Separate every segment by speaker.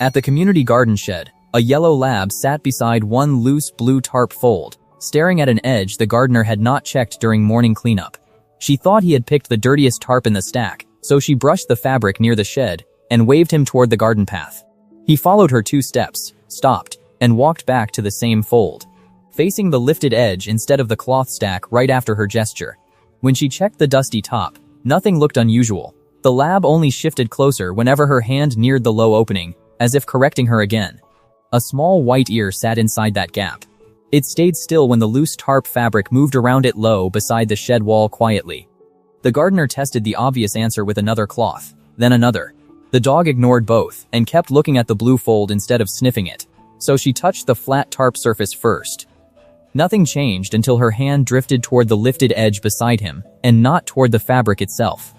Speaker 1: At the community garden shed, a yellow lab sat beside one loose blue tarp fold, staring at an edge the gardener had not checked during morning cleanup. She thought he had picked the dirtiest tarp in the stack, so she brushed the fabric near the shed and waved him toward the garden path. He followed her 2 steps, stopped, and walked back to the same fold, facing the lifted edge instead of the cloth stack right after her gesture. When she checked the dusty top, nothing looked unusual. The lab only shifted closer whenever her hand neared the low opening, as if correcting her again. A small white ear sat inside that gap. It stayed still when the loose tarp fabric moved around it low beside the shed wall quietly. The gardener tested the obvious answer with another cloth, then another. The dog ignored both and kept looking at the blue fold instead of sniffing it, so she touched the flat tarp surface first. Nothing changed until her hand drifted toward the lifted edge beside him and not toward the fabric itself.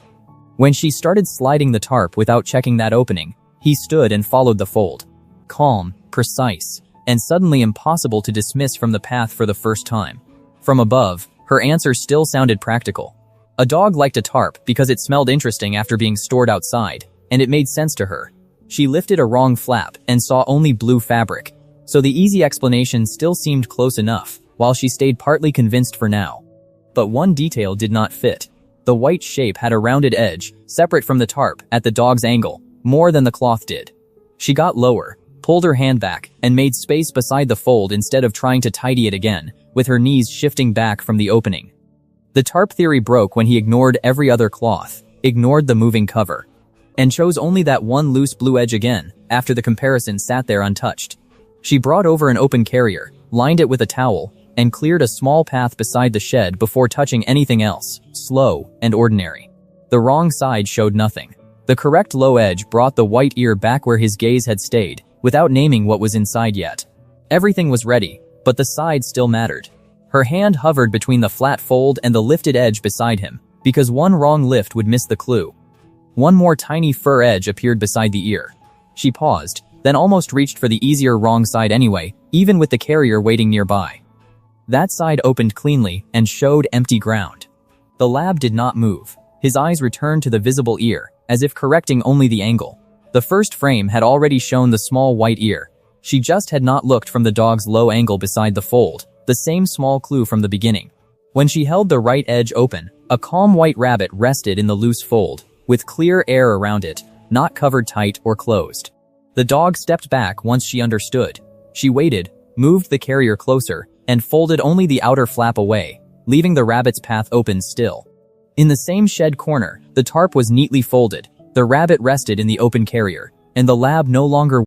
Speaker 1: When she started sliding the tarp without checking that opening, he stood and followed the fold. Calm, precise, and suddenly impossible to dismiss from the path for the first time. From above, her answer still sounded practical. A dog liked a tarp because it smelled interesting after being stored outside, and it made sense to her. She lifted a wrong flap and saw only blue fabric, so the easy explanation still seemed close enough, while she stayed partly convinced for now. But one detail did not fit. The white shape had a rounded edge, separate from the tarp, at the dog's angle, more than the cloth did. She got lower, pulled her hand back, and made space beside the fold instead of trying to tidy it again, with her knees shifting back from the opening. The tarp theory broke when he ignored every other cloth, ignored the moving cover, and chose only that one loose blue edge again, after the comparison sat there untouched. She brought over an open carrier, lined it with a towel, and cleared a small path beside the shed before touching anything else, slow and ordinary. The wrong side showed nothing. The correct low edge brought the white ear back where his gaze had stayed, without naming what was inside yet. Everything was ready, but the side still mattered. Her hand hovered between the flat fold and the lifted edge beside him, because one wrong lift would miss the clue. One more tiny fur edge appeared beside the ear. She paused, then almost reached for the easier wrong side anyway, even with the carrier waiting nearby. That side opened cleanly and showed empty ground. The lab did not move. His eyes returned to the visible ear, as if correcting only the angle. The first frame had already shown the small white ear. She just had not looked from the dog's low angle beside the fold, the same small clue from the beginning. When she held the right edge open, a calm white rabbit rested in the loose fold, with clear air around it, not covered tight or closed. The dog stepped back once she understood. She waited, moved the carrier closer, and folded only the outer flap away, leaving the rabbit's path open still. In the same shed corner, the tarp was neatly folded, the rabbit rested in the open carrier, and the lab no longer